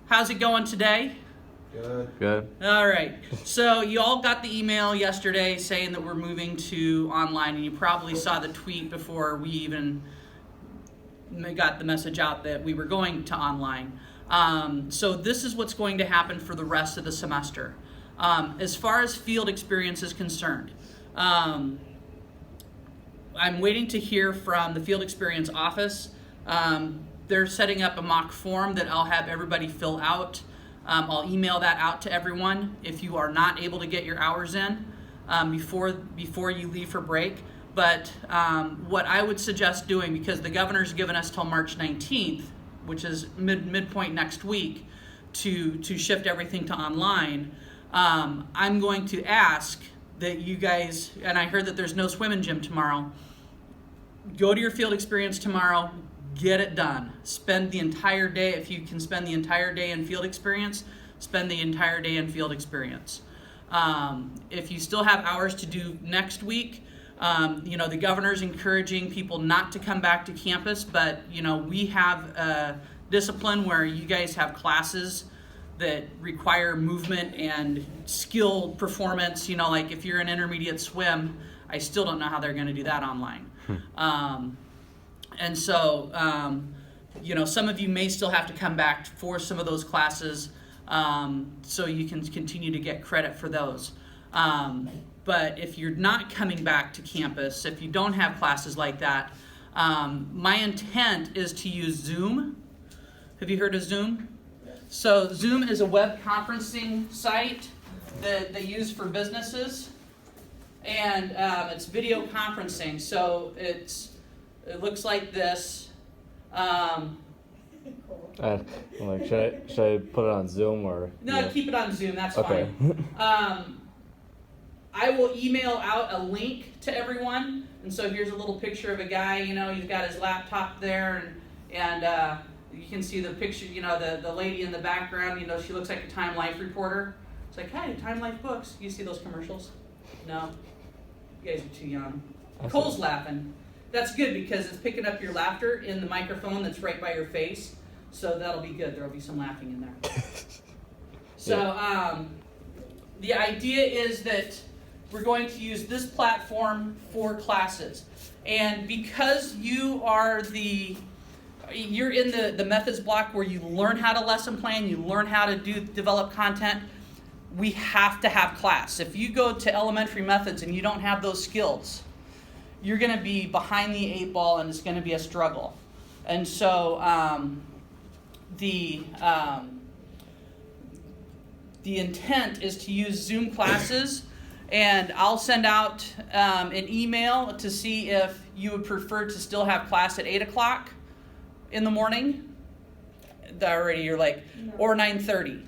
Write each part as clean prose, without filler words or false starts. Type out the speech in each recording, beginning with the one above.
How's it going today? Good. All right. So you all got the email yesterday saying that we're moving to online, and you probably saw the tweet before we even got the message out that we were going to online. So this is what's going to happen for the rest of the semester. As far as field experience is concerned, I'm waiting to hear from the field experience office. They're setting up a mock form that I'll have everybody fill out. I'll email that out to everyone if you are not able to get your hours in before you leave for break. But what I would suggest doing, because the governor's given us till March 19th, which is midpoint next week, to shift everything to online, I'm going to ask that you guys, and I heard that there's no swim and gym tomorrow, go to your field experience tomorrow, get it done. Spend the entire day, if you can spend the entire day in field experience, spend the entire day in field experience. If you still have hours to do next week, the governor's encouraging people not to come back to campus, but, we have a discipline where you guys have classes that require movement and skill performance. Like if you're an intermediate swim, I still don't know how they're going to do that online. And so, some of you may still have to come back for some of those classes, so you can continue to get credit for those. But if you're not coming back to campus, if you don't have classes like that, my intent is to use Zoom. Have you heard of Zoom? So Zoom is a web conferencing site that they use for businesses, and it's video conferencing. So it looks like this. Should I put it on Zoom or? No, keep it on Zoom. That's okay. Fine. I will email out a link to everyone. And so here's a little picture of a guy. He's got his laptop there, and you can see the picture. The lady in the background. She looks like a Time Life reporter. It's like, hey, Time Life books. You see those commercials? No, you guys are too young. Cole's laughing. That's good because it's picking up your laughter in the microphone that's right by your face. So that'll be good. There'll be some laughing in there. So the idea is that we're going to use this platform for classes. And because you're in the methods block where you learn how to lesson plan, you learn how to develop content, we have to have class. If you go to elementary methods and you don't have those skills, you're going to be behind the 8 ball, and it's going to be a struggle. And so the intent is to use Zoom classes, and I'll send out an email to see if you would prefer to still have class at 8 o'clock in the morning. Already you're like, no. Or 9:30.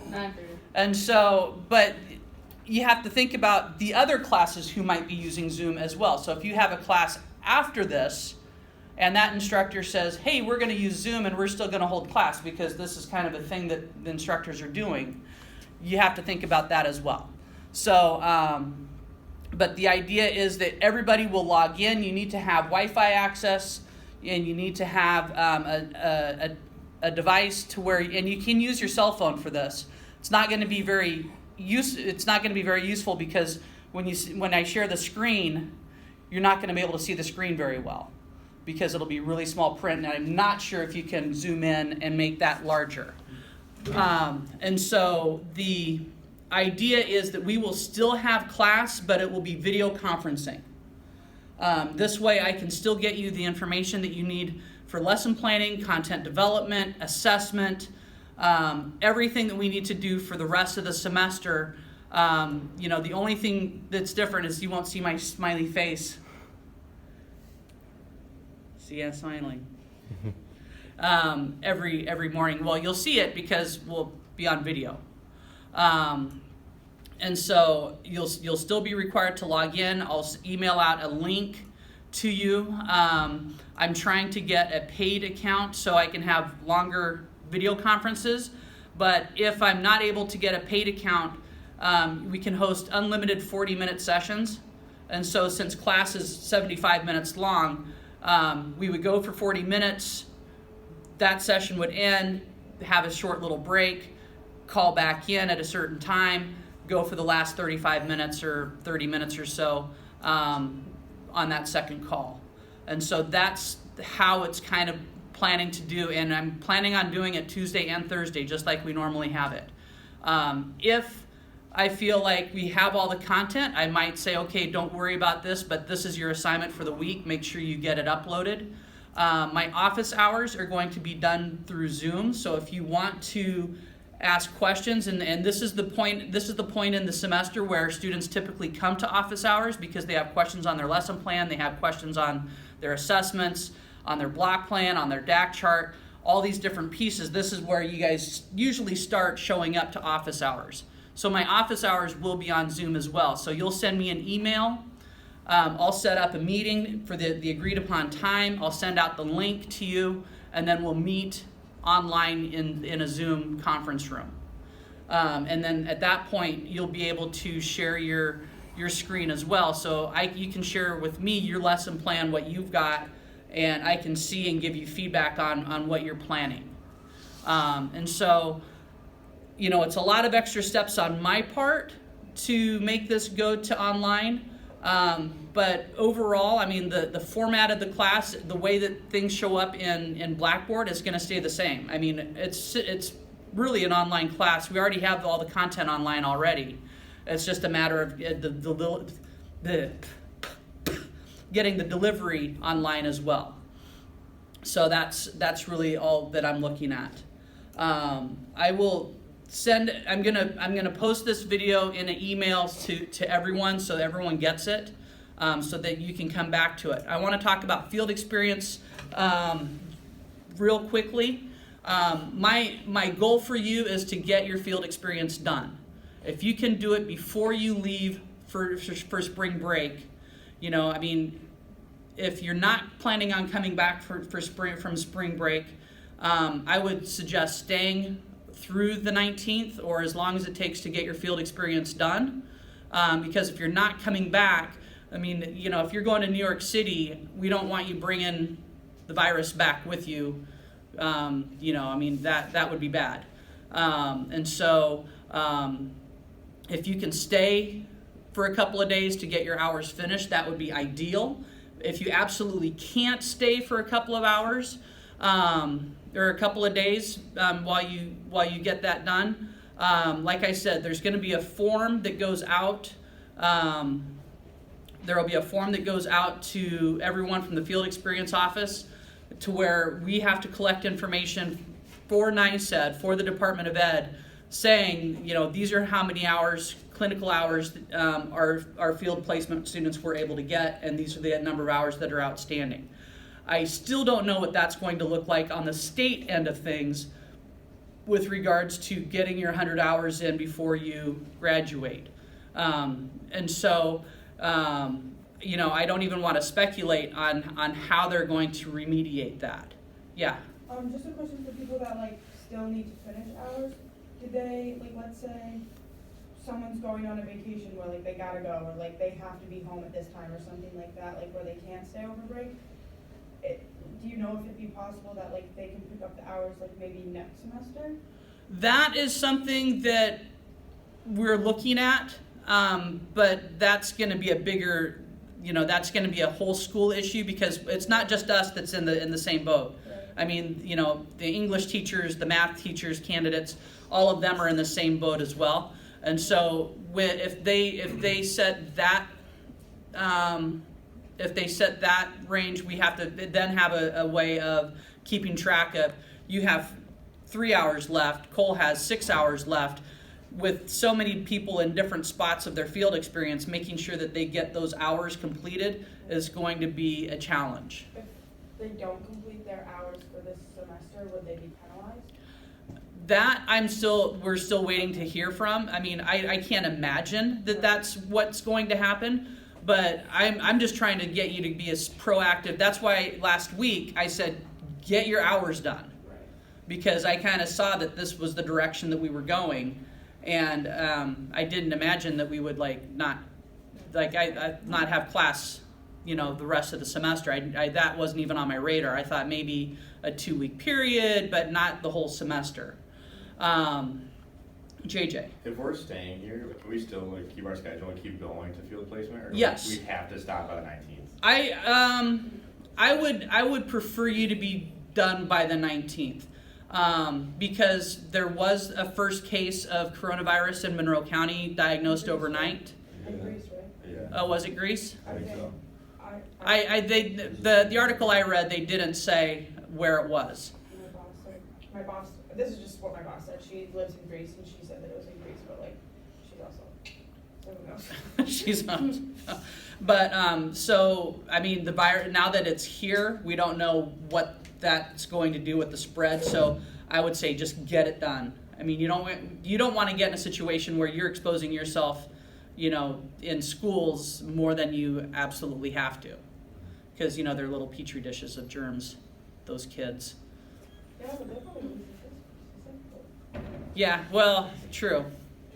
9:30. And so, but you have to think about the other classes who might be using Zoom as well. So if you have a class after this, and that instructor says, hey, we're going to use Zoom and we're still going to hold class because this is kind of a thing that the instructors are doing, you have to think about that as well. So, but the idea is that everybody will log in. You need to have Wi-Fi access, and you need to have a device to where, and you can use your cell phone for this. It's not going to be very useful because when I share the screen, you're not going to be able to see the screen very well because it'll be really small print, and I'm not sure if you can zoom in and make that larger. And so the idea is that we will still have class, but it will be video conferencing. This way I can still get you the information that you need for lesson planning, content development, assessment, everything that we need to do for the rest of the semester. The only thing that's different is you won't see my smiley face. See, I'm smiling. Every morning. Well, you'll see it because we'll be on video. And so you'll still be required to log in. I'll email out a link to you. I'm trying to get a paid account so I can have longer video conferences. But if I'm not able to get a paid account, we can host unlimited 40-minute sessions. And so since class is 75 minutes long, we would go for 40 minutes. That session would end. have a short little break, call back in at a certain time, go for the last 35 minutes or 30 minutes or so on that second call. And so that's how it's kind of planning to do, and I'm planning on doing it Tuesday and Thursday, just like we normally have it. If I feel like we have all the content, I might say, okay, don't worry about this, but this is your assignment for the week. Make sure you get it uploaded. My office hours are going to be done through Zoom, so if you want to ask questions, and this is the point in the semester where students typically come to office hours because they have questions on their lesson plan, they have questions on their assessments, on their block plan, on their DAC chart, all these different pieces. This is where you guys usually start showing up to office hours. So my office hours will be on Zoom as well. So you'll send me an email. I'll set up a meeting for the agreed upon time. I'll send out the link to you, and then we'll meet online in a Zoom conference room. And then at that point, you'll be able to share your screen as well. So you can share with me your lesson plan, what you've got, and I can see and give you feedback on what you're planning. And so, it's a lot of extra steps on my part to make this go to online. But overall, I mean, the format of the class, the way that things show up in Blackboard is going to stay the same. I mean, it's really an online class. We already have all the content online already. It's just a matter of getting the delivery online as well. So that's really all that I'm looking at. I will I'm gonna post this video in an email to everyone so that everyone gets it, so that you can come back to it. I want to talk about field experience real quickly. My goal for you is to get your field experience done. If you can do it before you leave for spring break, I mean, if you're not planning on coming back from spring break, I would suggest staying through the 19th or as long as it takes to get your field experience done. Because if you're not coming back, I mean, if you're going to New York City, we don't want you bringing the virus back with you. I mean, that would be bad. And so if you can stay for a couple of days to get your hours finished, that would be ideal. If you absolutely can't stay for a couple of hours or a couple of days while you get that done, like I said, there's going to be a form that goes out. There will be a form that goes out to everyone from the field experience office to where we have to collect information for NYSED, for the Department of Ed, saying, these are how many hours, clinical hours, our field placement students were able to get, and these are the number of hours that are outstanding. I still don't know what that's going to look like on the state end of things with regards to getting your 100 hours in before you graduate. And so, I don't even want to speculate on how they're going to remediate that. Yeah. Just a question for people that still need to finish hours. Do they, let's say someone's going on a vacation where they gotta go, or they have to be home at this time or something like that, where they can't stay over break? Do you know if it'd be possible that they can pick up the hours maybe next semester? That is something that we're looking at, but that's going to be a bigger, that's going to be a whole school issue because it's not just us that's in the same boat. Right. I mean, the English teachers, the math teachers, candidates, all of them are in the same boat as well. And so if they set that range, we have to then have a way of keeping track of, you have 3 hours left, Cole has 6 hours left. With so many people in different spots of their field experience, making sure that they get those hours completed is going to be a challenge. If they don't complete their hours for this semester, would they be penalized? That we're still waiting to hear from. I mean, I can't imagine that that's what's going to happen, but I'm just trying to get you to be as proactive. That's why last week I said, get your hours done. Right. Because I kind of saw that this was the direction that we were going, and I didn't imagine that we would not have class the rest of the semester. That wasn't even on my radar. I thought maybe a 2-week period, but not the whole semester. JJ. If we're staying here, can we still like keep our schedule and keep going to field placement, or Yes. we have to stop by the 19th? I would prefer you to be done by the 19th. Because there was a first case of coronavirus in Monroe County diagnosed overnight. In Greece, right? Yeah. Was it Greece? I think so. The article I read, they didn't say where it was. My boss, this is just what my boss said. She lives in Greece and she said that it was in Greece, but like, she's also, so who knows? She's not. But so I mean, the virus, now that it's here, we don't know what that's going to do with the spread. So I would say just get it done. I mean, you don't want to get in a situation where you're exposing yourself, in schools more than you absolutely have to, because they're little petri dishes of germs, those kids. Yeah, but they're probably losing this. Yeah, well, true.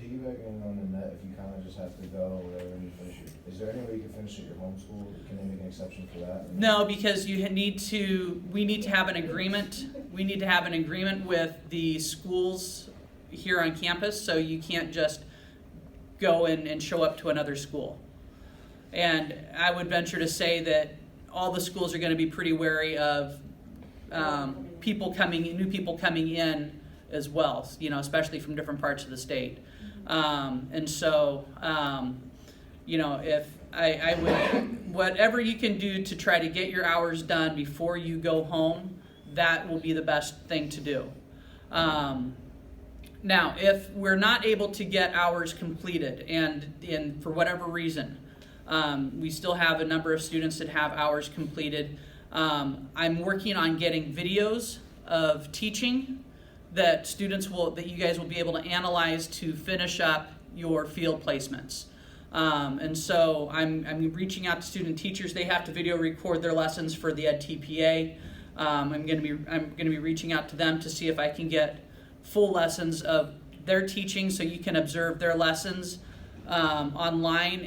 Piggybacking on the net, if you kind of just have to go or whatever and you finish it, is there any way you can finish at your home school? Can they make an exception for that? No, because we need to have an agreement. We need to have an agreement with the schools here on campus, so you can't just go in and show up to another school. And I would venture to say that all the schools are going to be pretty wary of new people coming in as well, especially from different parts of the state. And so, if I would, whatever you can do to try to get your hours done before you go home, that will be the best thing to do. Now, if we're not able to get hours completed and for whatever reason, we still have a number of students that have hours completed, I'm working on getting videos of teaching that you guys will be able to analyze to finish up your field placements. And so I'm reaching out to student teachers. They have to video record their lessons for the EdTPA. I'm going to be reaching out to them to see if I can get full lessons of their teaching, so you can observe their lessons online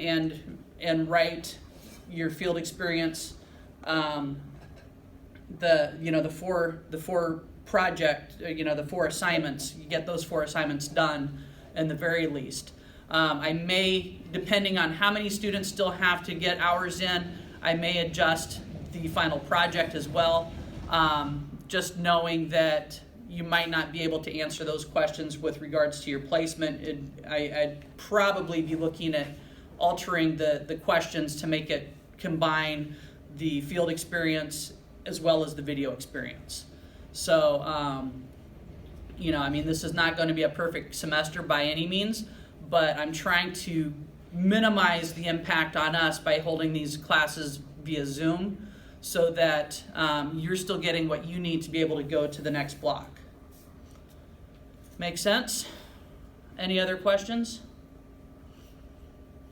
and write your field experience. The four project, the 4 assignments. You get those 4 assignments done in the very least. I may, depending on how many students still have to get hours in, I may adjust the final project as well. Just knowing that you might not be able to answer those questions with regards to your placement, I'd probably be looking at altering the questions to make it combine the field experience as well as the video experience. So, this is not going to be a perfect semester by any means, but I'm trying to minimize the impact on us by holding these classes via Zoom so that you're still getting what you need to be able to go to the next block. Make sense? Any other questions?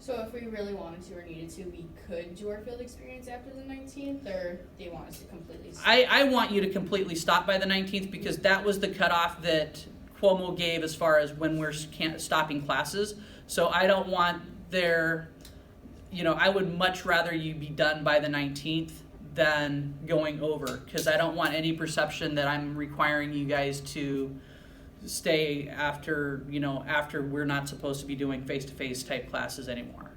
So if we really wanted to or needed to, we could do our field experience after the 19th, or do you want us to completely stop? I want you to completely stop by the 19th because that was the cutoff that Cuomo gave as far as when we're stopping classes. So I don't want I would much rather you be done by the 19th than going over, because I don't want any perception that I'm requiring you guys to stay after we're not supposed to be doing face-to-face type classes anymore.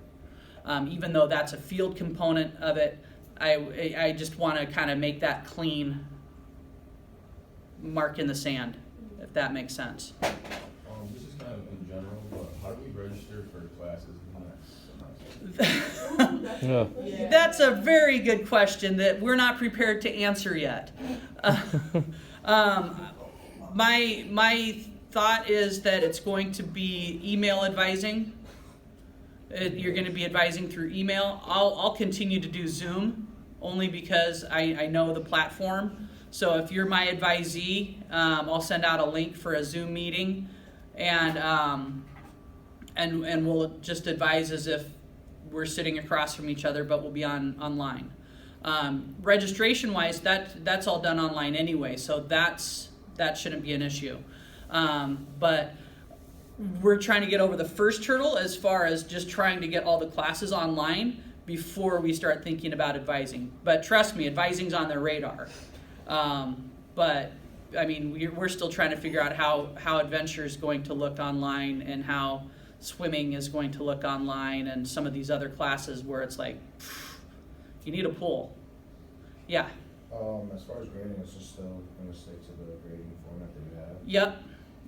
Even though that's a field component of it, I just want to kind of make that clean mark in the sand, if that makes sense. This is kind of in general, but how do we register for classes in the next semester? Yeah. That's a very good question that we're not prepared to answer yet. My thought is that it's going to be email advising. You're going to be advising through email. I'll continue to do Zoom only because I know the platform. So if you're my advisee, I'll send out a link for a Zoom meeting, and we'll just advise as if we're sitting across from each other, but we'll be online. Registration-wise, that's all done online anyway, so that shouldn't be an issue. But we're trying to get over the first hurdle as far as just trying to get all the classes online before we start thinking about advising. But trust me, advising's on their radar. But I mean, we're still trying to figure out how adventure is going to look online and how swimming is going to look online and some of these other classes where it's like, you need a pool. Yeah. As far as grading, it's just still gonna stick to the grading format that you have.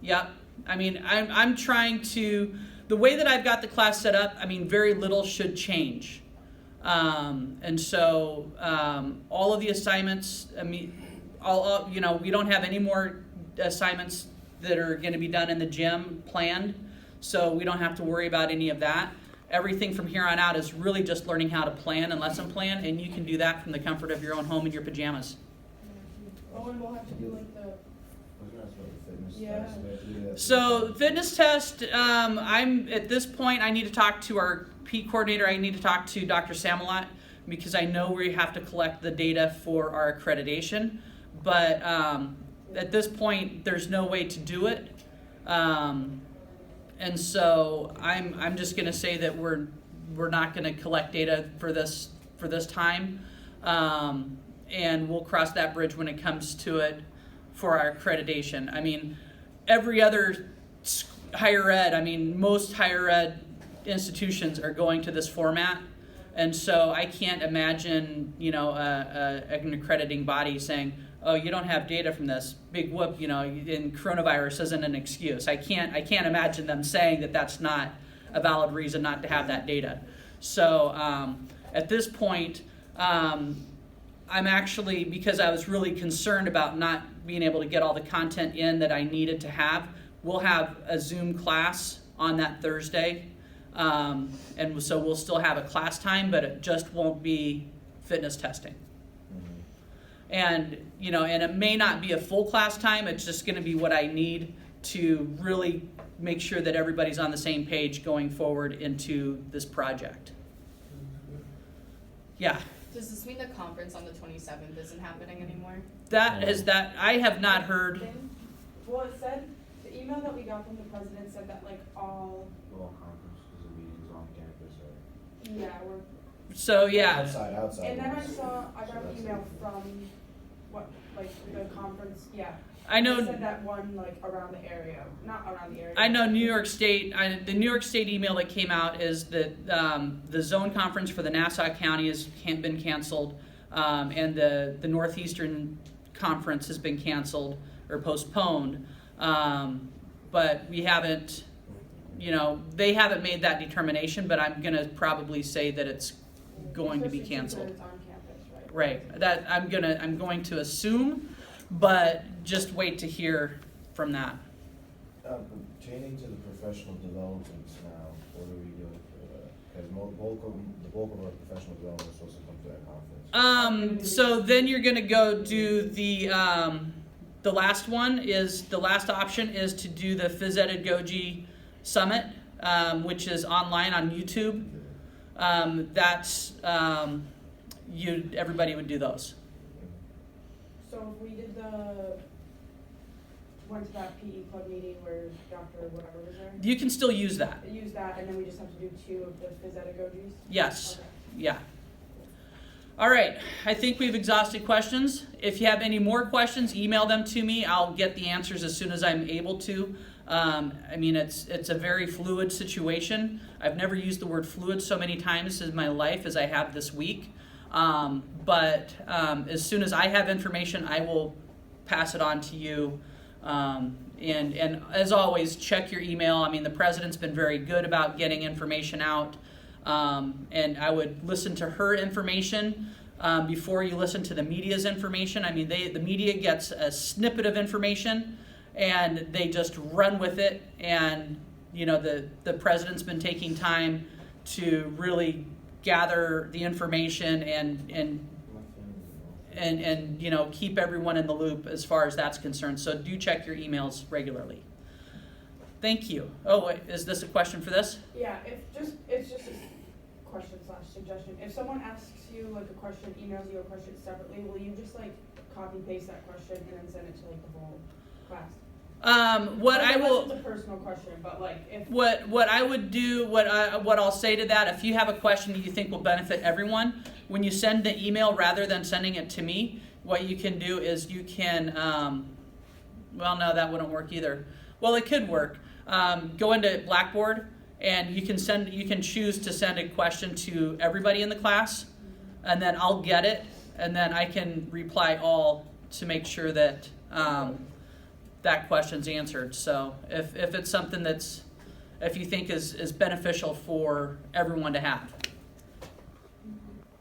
Yep. I mean, I'm trying to, the way that I've got the class set up, I mean, very little should change. And so all of the assignments, I mean, we don't have any more assignments that are going to be done in the gym planned, so we don't have to worry about any of that. Everything from here on out is really just learning how to plan and lesson plan, and you can do that from the comfort of your own home in your pajamas. Oh, and we'll have to do like the, I was gonna ask about the fitness Yeah. test. We have to do that. So fitness test, I'm at this point, I need to talk to our P coordinator. I need to talk to Dr. Samalot because I know we have to collect the data for our accreditation. But at this point, there's no way to do it. And so I'm just going to say that we're not going to collect data for this time, and we'll cross that bridge when it comes to it for our accreditation. I mean, every other higher ed, I mean, most higher ed institutions are going to this format, and so I can't imagine, an accrediting body saying, "Oh, you don't have data from this. Big whoop, and coronavirus isn't an excuse." I can't imagine them saying that that's not a valid reason not to have that data. So at this point, I'm actually, because I was really concerned about not being able to get all the content in that I needed to have, we'll have a Zoom class on that Thursday. And so we'll still have a class time, but it just won't be fitness testing. And, and it may not be a full class time. It's just going to be what I need to really make sure that everybody's on the same page going forward into this project. Yeah. Does this mean the conference on the 27th isn't happening anymore? I have not heard. well, it said, the email that we got from the president said that like all, Well, conference, because the meeting's on campus, right? yeah, we're, So yeah. Outside. and then I ones. got an email from, the conference, yeah. I know. It said that one like around the area, not around the area. I know New York State, the New York State email that came out is that the zone conference for the Nassau County has been canceled, and the Northeastern conference has been canceled or postponed. But we haven't, they haven't made that determination, but I'm going to probably say that it's going to be Especially since canceled. it's on campus, right? Right. That I'm going to assume, but just wait to hear from that. Pertaining to the professional developments now, what are we doing for that? Because the bulk of our professional development is supposed to come to that conference. So then you're gonna go do the last one is, the last option is to do the Phys Ed Goji Summit, which is online on YouTube. That's, everybody would do those. So if we went to that PE club meeting where Dr. whatever was there, You can still use that. use that, and then we just have to do 2 of the phys edagogis? Yes. Okay. Yeah. All right. I think we've exhausted questions. If you have any more questions, email them to me. I'll get the answers as soon as I'm able to. I mean, it's a very fluid situation. I've never used the word fluid so many times in my life as I have this week. But as soon as I have information, I will pass it on to you. And as always, check your email. I mean, the president's been very good about getting information out. And I would listen to her information before you listen to the media's information. I mean, the media gets a snippet of information and they just run with it. And, the president's been taking time to really gather the information and keep everyone in the loop as far as that's concerned. So do check your emails regularly. Thank you. Oh, wait, is this a question for this? Yeah, it's just a question/suggestion. If someone asks you like a question, emails you a question separately, will you just like copy paste that question and then send it to like the whole class? What I will. It's a personal question, but like if. What I would do, what I'll say to that, if you have a question that you think will benefit everyone, when you send the email, rather than sending it to me, what you can do is you can, well, no, that wouldn't work either. Well, it could work. Go into Blackboard, and you can choose to send a question to everybody in the class, and then I'll get it, and then I can reply all to make sure that that question's answered. So if it's something if you think is beneficial for everyone to have.